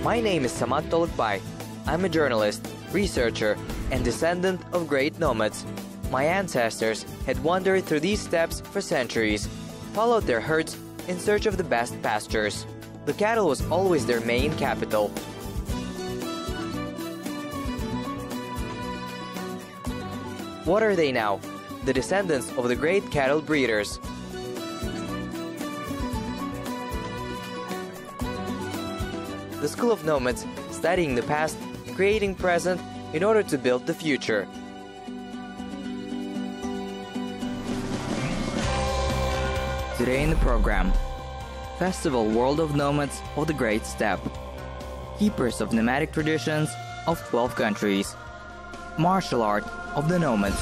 My name is Samad Tolukbay. I'm a journalist, researcher, and descendant of great nomads. My ancestors had wandered through these steppes for centuries, followed their herds in search of the best pastures. The cattle was always their main capital. What are they now? The descendants of the great cattle breeders. The School of Nomads, studying the past, creating present in order to build the future. Today in the program, Festival World of Nomads of the Great Steppe, Keepers of Nomadic Traditions of 12 Countries, Martial Art of the Nomads.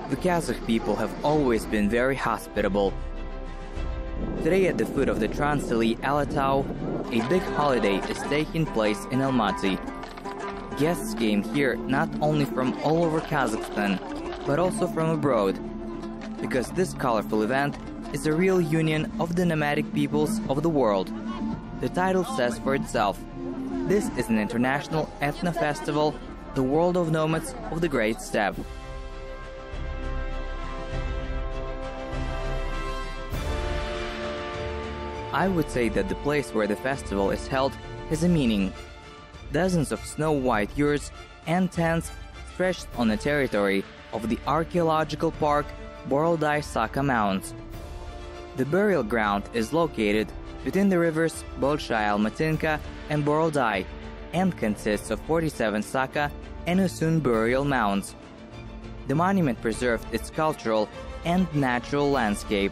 The Kazakh people have always been very hospitable. Today at the foot of the Transili Alatau, a big holiday is taking place in Almaty. Guests came here not only from all over Kazakhstan, but also from abroad, because this colorful event is a real union of the nomadic peoples of the world. The title says for itself. This is an international ethno-festival, the World of Nomads of the Great Steppe. I would say that the place where the festival is held has a meaning. Dozens of snow-white yurts and tents stretched on the territory of the archaeological park Borodai Saka Mounds. The burial ground is located between the rivers Bolshaya Almatinka and Borodai and consists of 47 Saka and Usun burial mounds. The monument preserved its cultural and natural landscape,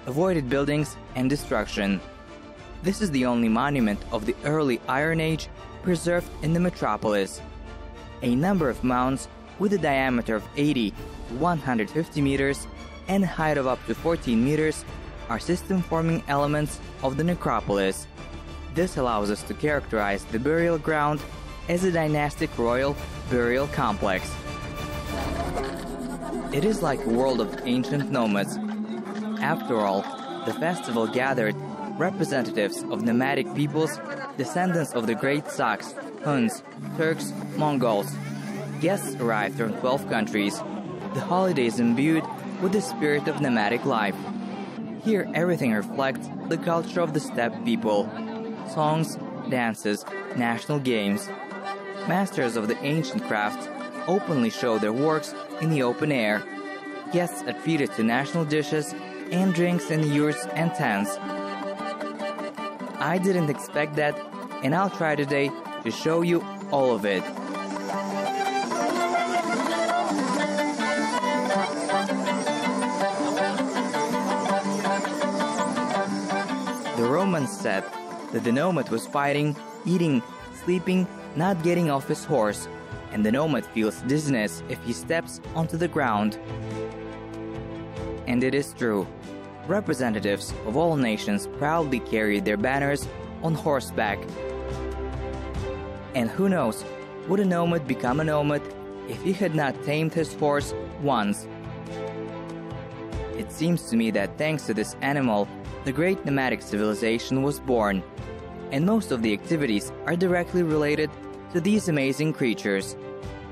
avoided buildings and destruction. This is the only monument of the early Iron Age preserved in the metropolis. A number of mounds with a diameter of 80 to 150 meters and a height of up to 14 meters are system-forming elements of the necropolis. This allows us to characterize the burial ground as a dynastic royal burial complex. It is like a world of ancient nomads. After all, the festival gathered representatives of nomadic peoples, descendants of the great Saks, Huns, Turks, Mongols. Guests arrived from 12 countries. The holiday is imbued with the spirit of nomadic life. Here everything reflects the culture of the steppe people. Songs, dances, national games. Masters of the ancient crafts openly show their works in the open air. Guests are treated to national dishes and drinks in the yurts and tents. I didn't expect that, and I'll try today to show you all of it. The Romans said that the nomad was fighting, eating, sleeping, not getting off his horse, and the nomad feels dizziness if he steps onto the ground. And it is true. Representatives of all nations proudly carried their banners on horseback. And who knows, would a nomad become a nomad if he had not tamed his horse once? It seems to me that thanks to this animal, the great nomadic civilization was born, and most of the activities are directly related to these amazing creatures.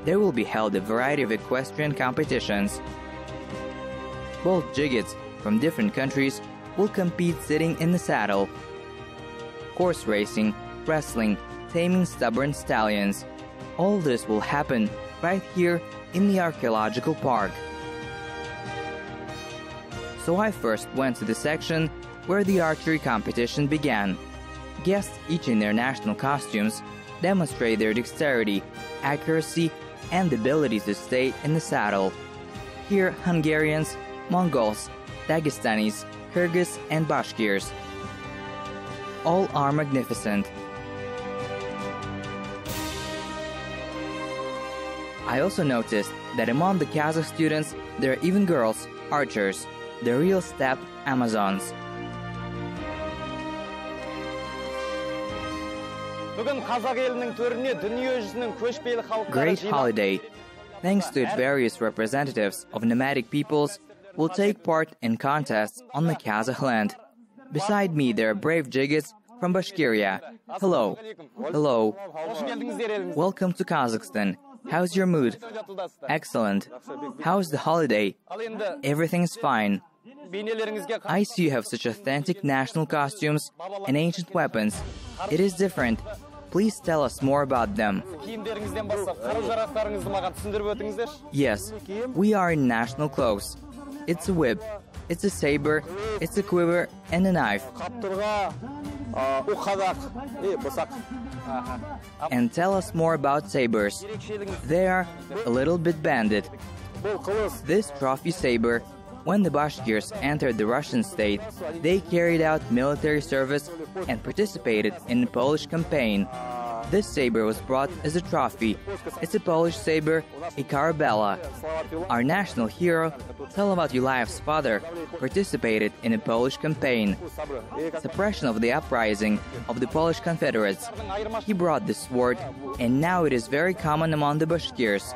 There will be held a variety of equestrian competitions. Both Jigots from different countries will compete sitting in the saddle. Horse racing, wrestling, taming stubborn stallions. All this will happen right here in the archaeological park. So I first went to the section where the archery competition began. Guests, each in their national costumes, demonstrate their dexterity, accuracy, and ability to stay in the saddle. Here, Hungarians, Mongols, Dagestanis, Kyrgyz, and Bashkirs. All are magnificent. I also noticed that among the Kazakh students, there are even girls, archers, the real steppe Amazons. Great holiday. Thanks to its various representatives of nomadic peoples, will take part in contests on the Kazakh land. Beside me there are brave Jigiks from Bashkiria. Hello. Hello. Welcome to Kazakhstan. How's your mood? Excellent. How's the holiday? Everything is fine. I see you have such authentic national costumes and ancient weapons. It is different. Please tell us more about them. Yes, we are in national clothes. It's a whip, it's a saber, it's a quiver and a knife. And tell us more about sabers. They are a little bit banded. This trophy saber, when the Bashkirs entered the Russian state, they carried out military service and participated in the Polish campaign. This saber was brought as a trophy. It's a Polish saber, a Karabela. Our national hero, Salavat Yulayev's father, participated in a Polish campaign. Suppression of the uprising of the Polish Confederates. He brought this sword, and now it is very common among the Bashkirs.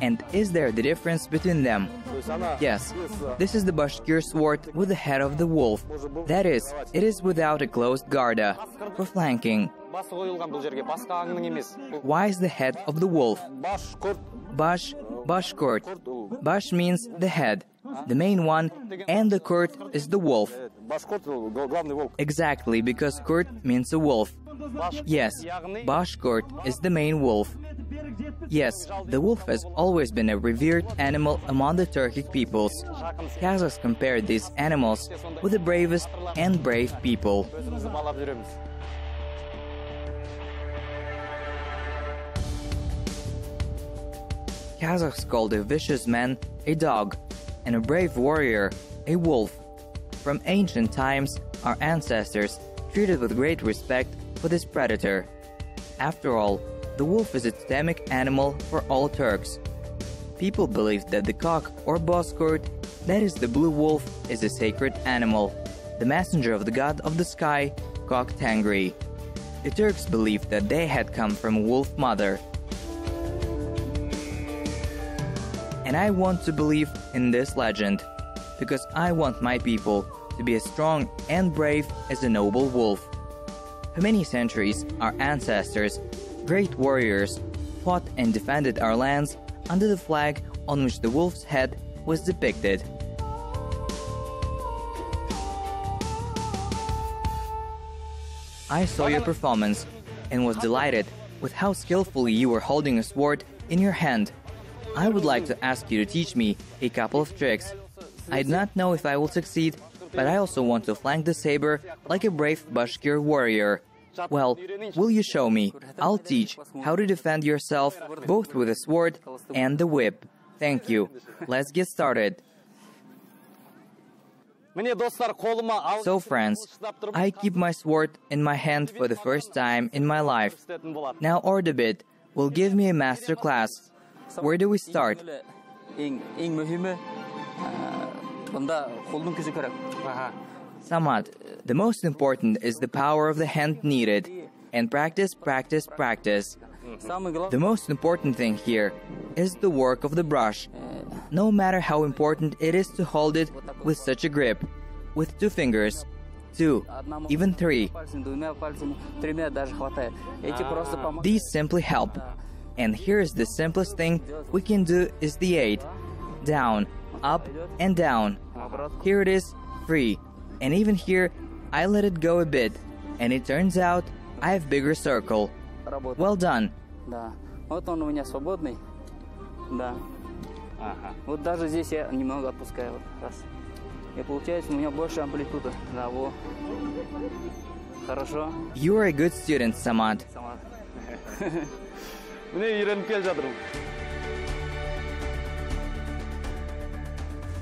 And is there the difference between them? Yes, this is the Bashkir sword with the head of the wolf. That is, it is without a closed garda for flanking. Why is the head of the wolf? Bashkurt. Bash means the head, the main one, and the kurt is the wolf. Exactly, because kurt means a wolf. Yes, Bashkurt is the main wolf. Yes, the wolf has always been a revered animal among the Turkic peoples. Kazakhs compare these animals with the bravest and brave people. Kazakhs called a vicious man a dog, and a brave warrior a wolf. From ancient times, our ancestors treated with great respect for this predator. After all, the wolf is a totemic animal for all Turks. People believe that the cock or bozkurt, that is the blue wolf, is a sacred animal, the messenger of the god of the sky, Cock Tengri. The Turks believed that they had come from a wolf mother. And I want to believe in this legend, because I want my people to be as strong and brave as a noble wolf. For many centuries, our ancestors, great warriors, fought and defended our lands under the flag on which the wolf's head was depicted. I saw your performance and was delighted with how skillfully you were holding a sword in your hand. I would like to ask you to teach me a couple of tricks. I do not know if I will succeed, but I also want to flank the saber like a brave Bashkir warrior. Well, will you show me? I'll teach how to defend yourself both with the sword and the whip. Thank you. Let's get started. So friends, I keep my sword in my hand for the first time in my life. Now Ordubit will give me a master class. Where do we start? Samad, the most important is the power of the hand needed, and practice, practice, practice. The most important thing here is the work of the brush. No matter how important it is to hold it with such a grip, with 2 fingers, 2, even 3. These simply help. And here is the simplest thing we can do is the 8. Down, up, and down. Here it is, free. And even here, I let it go a bit, and it turns out I have bigger circle. Well done. Вот он у меня свободный. Да. Вот даже здесь я немного отпускаю. Раз. И получается у меня больше амплитуда. Да, во. Хорошо. You are a good student, Samad.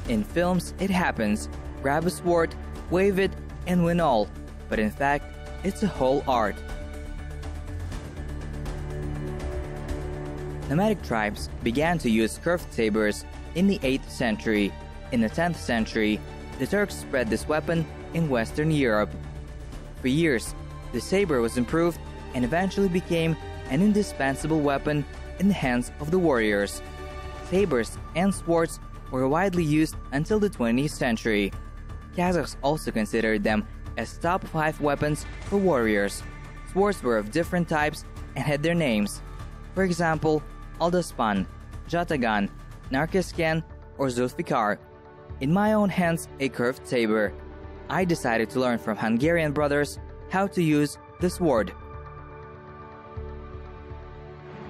In films, it happens. Grab a sword, wave it, and win all. But in fact, it's a whole art. Nomadic tribes began to use curved sabers in the 8th century. In the 10th century, the Turks spread this weapon in Western Europe. For years, the saber was improved and eventually became an indispensable weapon in the hands of the warriors. Sabers and swords were widely used until the 20th century. Kazakhs also considered them as top 5 weapons for warriors. Swords were of different types and had their names. For example, Aldaspan, Jatagan, Narkiskan, or Zulfikar. In my own hands, a curved saber. I decided to learn from Hungarian brothers how to use the sword.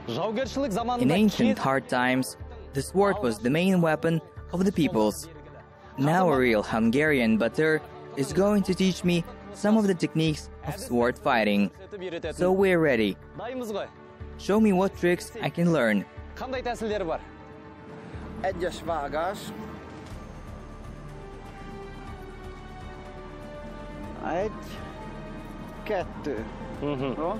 In ancient hard times, the sword was the main weapon of the peoples. Now a real Hungarian Batur is going to teach me some of the techniques of sword fighting. So we're ready. Show me what tricks I can learn. Egyes vágás. Egy, kettő. Jó?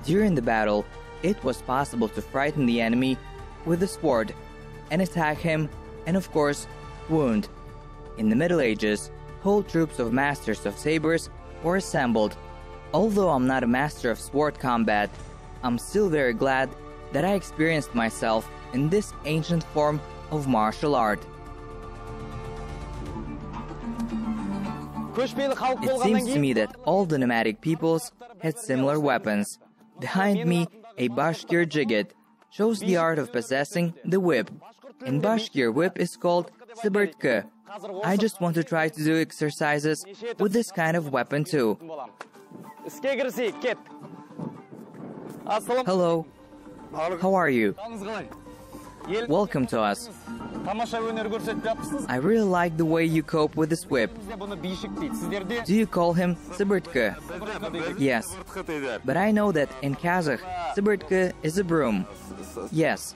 During the battle, it was possible to frighten the enemy with a sword and attack him and, of course, wound. In the Middle Ages, whole troops of masters of sabers were assembled. Although I'm not a master of sword combat, I'm still very glad that I experienced myself in this ancient form of martial art. It seems to me that all the nomadic peoples had similar weapons. Behind me, a Bashkir Jigit shows the art of possessing the whip. In Bashkir, whip is called Sibirtka. I just want to try to do exercises with this kind of weapon too. Hello. How are you? Welcome to us. I really like the way you cope with this whip. Do you call him Sibirtka? Yes. But I know that in Kazakh, Sibirtka is a broom. Yes.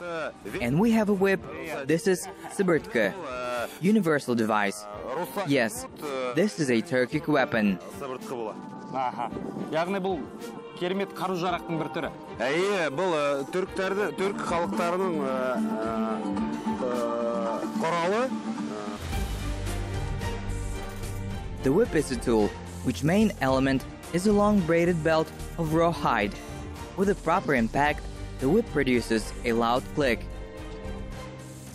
And we have a whip. This is Sibirtka. Universal device. Yes. This is a Turkic weapon. Керемет қару-жарақтың бір түрі. Бұл түрк халықтарының құралы. The whip is a tool, which main element is a long braided belt of raw hide. With a proper impact, the whip produces a loud click.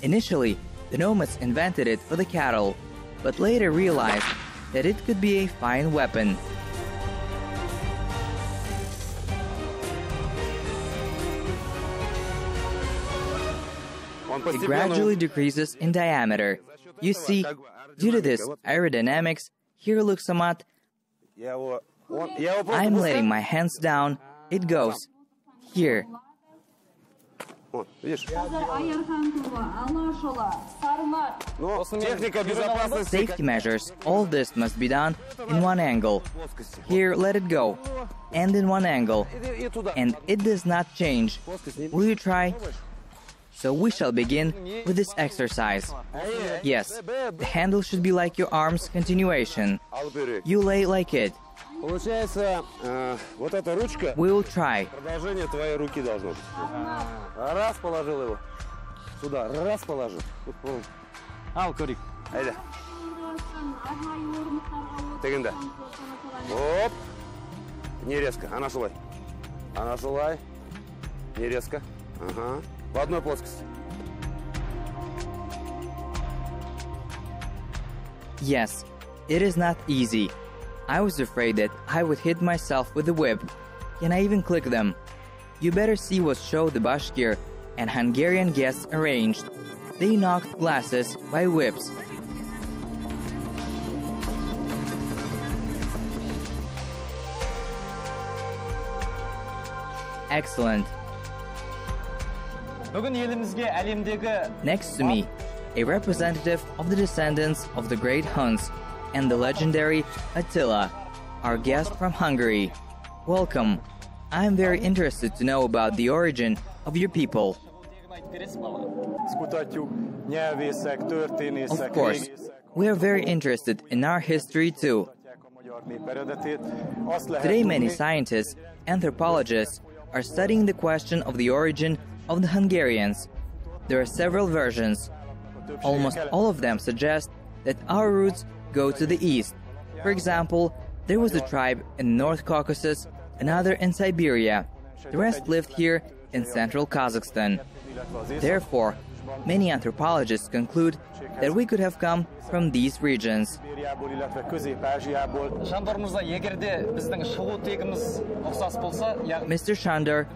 Initially, the Nomads invented it for the cattle, but later realized that it could be a fine weapon. It gradually decreases in diameter. You see, due to this aerodynamics, here looks somewhat. I'm letting my hands down. It goes. Here. Safety measures, all this must be done in one angle. Here, let it go. And in one angle. And it does not change. Will you try? So we shall begin with this exercise. Yes, the handle should be like your arm's continuation. You lay like it. We will try. Раз положил его. Сюда. Раз положил. Ал, көрейік. Айда. Тегінде. Оп. Не резко. Она шулай. Она шулай. Не резко. Ага. В одной плоскости. Yes, it is not easy. I was afraid that I would hit myself with the whip. Can I even click them? You better see what show the Bashkir and Hungarian guests arranged. They knocked glasses by whips. Excellent. Next to me, a representative of the descendants of the great Huns and the legendary Attila, our guest from Hungary. Welcome. I am very interested to know about the origin of your people. Of course, we are very interested in our history too. Today, many scientists, anthropologists, are studying the question of the origin of the Hungarians. There are several versions. Almost all of them suggest that our roots go to the east. For example, there was a tribe in North Caucasus, another in Siberia. The rest lived here in central Kazakhstan. Therefore, many anthropologists conclude that we could have come from these regions. Mr. Shandor,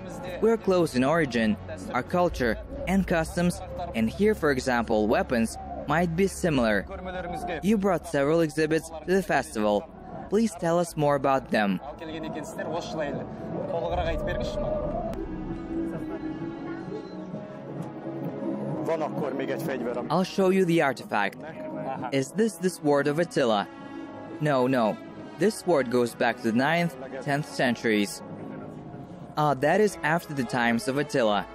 we're close in origin, our culture and customs, and here, for example, weapons might be similar. You brought several exhibits to the festival. Please tell us more about them. I'll show you the artifact. Is this the sword of Attila? No. This sword goes back to the 9th, 10th centuries. That is after the times of Attila.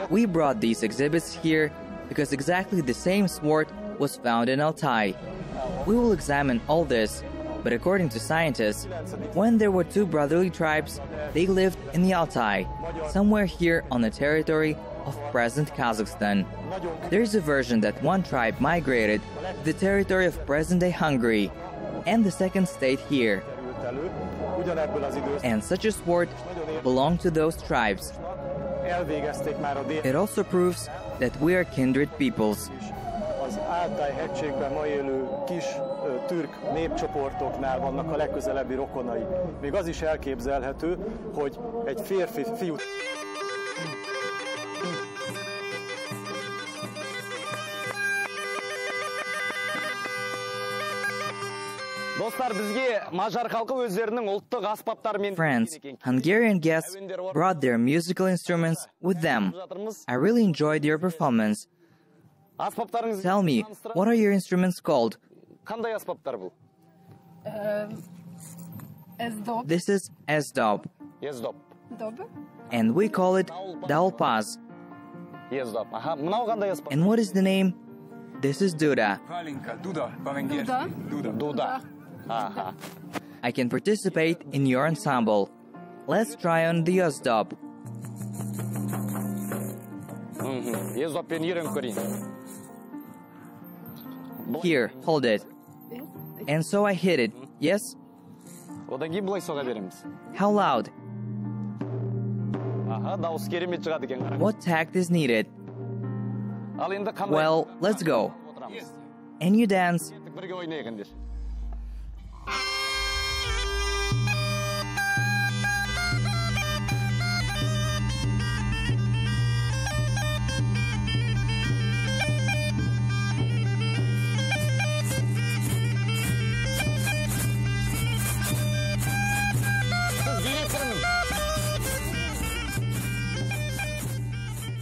We brought these exhibits here because exactly the same sword was found in Altai. We will examine all this, but according to scientists, when there were two brotherly tribes, they lived in the Altai, somewhere here on the territory of present Kazakhstan. There is a version that one tribe migrated to the territory of present-day Hungary, and the second stayed here. And such a sword belonged to those tribes. It also proves that we are kindred peoples. Az Altaj-hegységben ma élő kis türk népcsoportoknál vannak a legközelebbi rokonai. Még az is elképzelhető, hogy egy férfi fiú... Friends, Hungarian guests brought their musical instruments with them. I really enjoyed your performance. Tell me, what are your instruments called? This is esdob. And we call it dalpaz. And what is the name? This is duda. I can participate in your ensemble. Let's try on the esdob. Here, hold it. And so I hit it, yes? How loud? What tact is needed? Well, let's go. And you dance.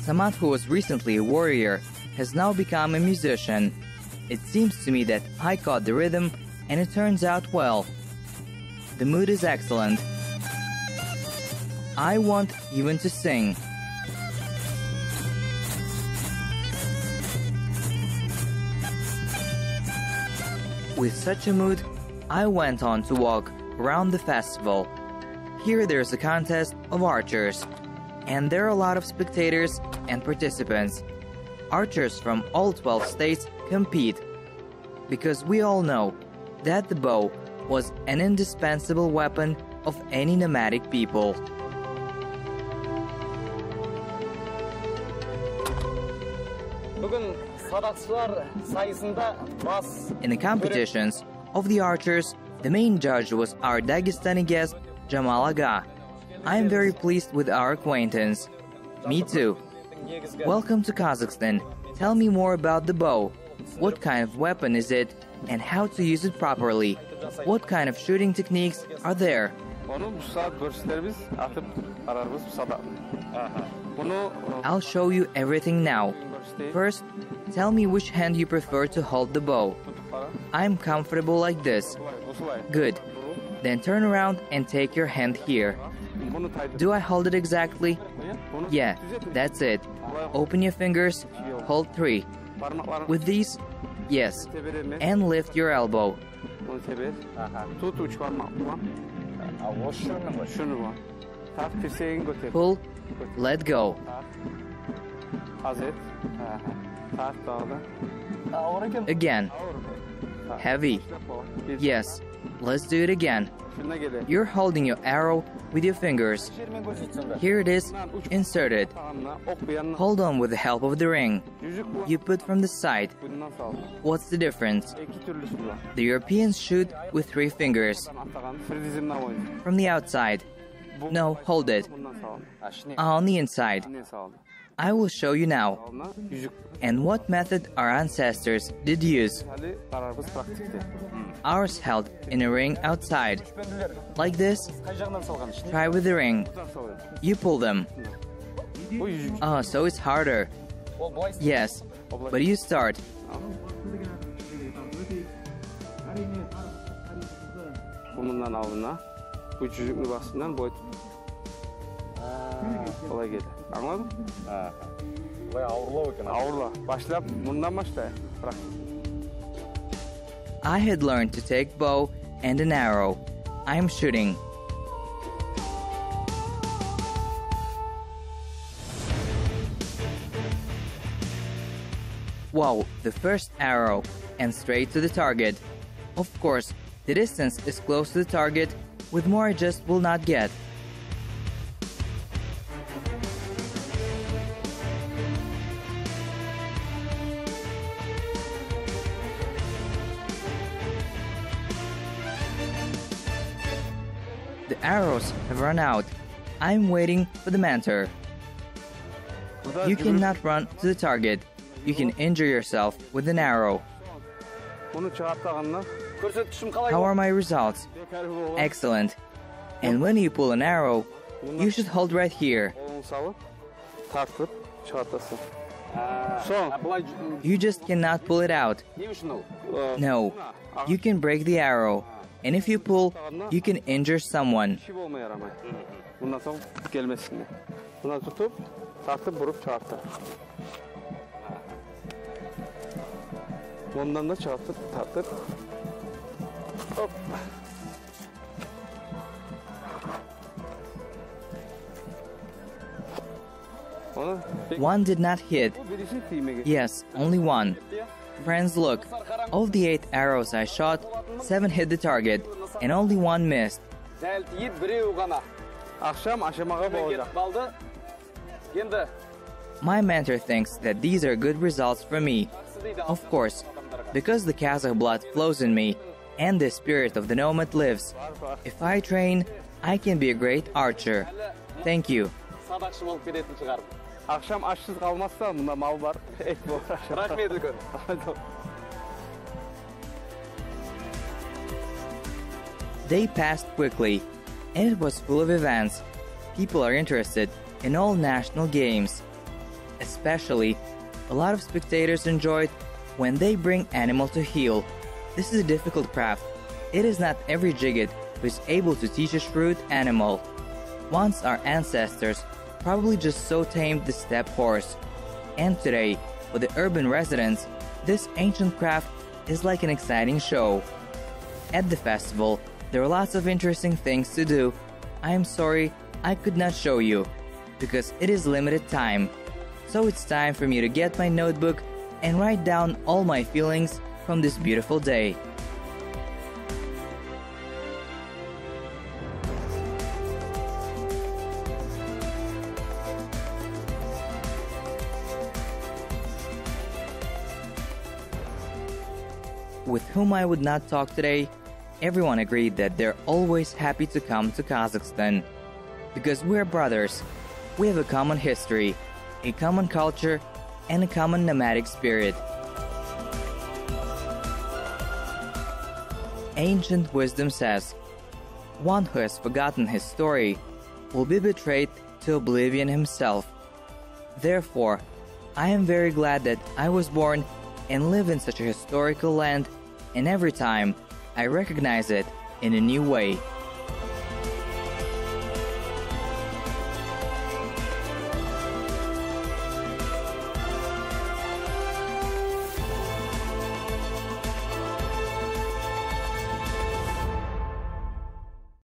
Samat, who was recently a warrior, has now become a musician. It seems to me that I caught the rhythm and it turns out well. The mood is excellent. I want even to sing. With such a mood, I went on to walk around the festival. Here there's a contest of archers, and there are a lot of spectators and participants. Archers from all 12 states compete, because we all know that the bow was an indispensable weapon of any nomadic people. In the competitions of the archers, the main judge was our Dagestani guest, Jamal Aga. I am very pleased with our acquaintance. Me too. Welcome to Kazakhstan. Tell me more about the bow. What kind of weapon is it, and how to use it properly? What kind of shooting techniques are there? I'll show you everything now. First, tell me which hand you prefer to hold the bow. I'm comfortable like this. Good. Then turn around and take your hand here. Do I hold it exactly? Yeah, that's it. Open your fingers, hold 3. With these? Yes. And lift your elbow. Onu sebep. Tut uç parmak. Şunu var. Tart dirseğini götür. Pull, let go. Az et. Tart dağda. Again. Heavy. Yes, let's do it again. Şuna gelir. You're holding your arrow with your fingers. Here it is, inserted. Ok bir yanına. Hold on with the help of the ring. Yüzük bu. You put from the side. Bundan sağ ol. What's the difference? İki türlüsü var. The Europeans shoot with 3 fingers. Atakan. Bir dizimden oyun. From the outside. No, hold it. Bundan sağ ol. On the inside. Ne sağ ol. I will show you now. Alına yüzük. And what method our ancestors did use. Hadi kararımız praktikte. Ours held in a ring outside. Like this, try with the ring. You pull them. Bu yüzük. Oh, so it's harder. Yes, but you start. Bundan alına. Bu yüzükünü bastığından boyut. Kolay geldi. Anladın mı? Ağırla. Başla. Bundan başla. Bırak. I had learned to take bow and an arrow. I am shooting. Wow, the first arrow, and straight to the target. Of course, the distance is close to the target, with more I just will not get. The arrows have run out. I'm waiting for the mentor. You cannot run to the target. You can injure yourself with an arrow. Bunu çağırttığında. How are my results? Excellent. And when you pull an arrow, you should hold right here. Kolunu salıp tartıp çağırtasın. Son. You just cannot pull it out. No, you can break the arrow. And if you pull, you can injure someone. Şif olmaya yaramay. Bundan sonra gelmesin diye. Buna tutup tartıp vurup çağırtır. Ondan da çağırtıp tartıp. Hop. One did not hit. Yes, only one. Friends, look. Of the 8 arrows I shot, 7 hit the target, and only one missed. Akşam aşamağa boğacak. My mentor thinks that these are good results for me. Of course, because the Kazakh blood flows in me, and the spirit of the nomad lives. If I train, I can be a great archer. Thank you. Akşam açsız kalmazsa bunda mal var, et var. Rahmet gör. Day passed quickly, and it was full of events. People are interested in all national games. Especially, a lot of spectators enjoy it when they bring animal to heel. This is a difficult craft. It is not every Jigit who is able to teach a shrewd animal. Once our ancestors probably just so tamed the steppe horse. And today, for the urban residents, this ancient craft is like an exciting show. At the festival, there are lots of interesting things to do. I am sorry I could not show you, because it is limited time. So it's time for me to get my notebook and write down all my feelings from this beautiful day. With whom I would not talk today, everyone agreed that they're always happy to come to Kazakhstan. Because we're brothers, we have a common history, a common culture, and a common nomadic spirit. Ancient wisdom says, one who has forgotten his story will be betrayed to oblivion himself. Therefore, I am very glad that I was born and live in such a historical land, and every time I recognize it in a new way.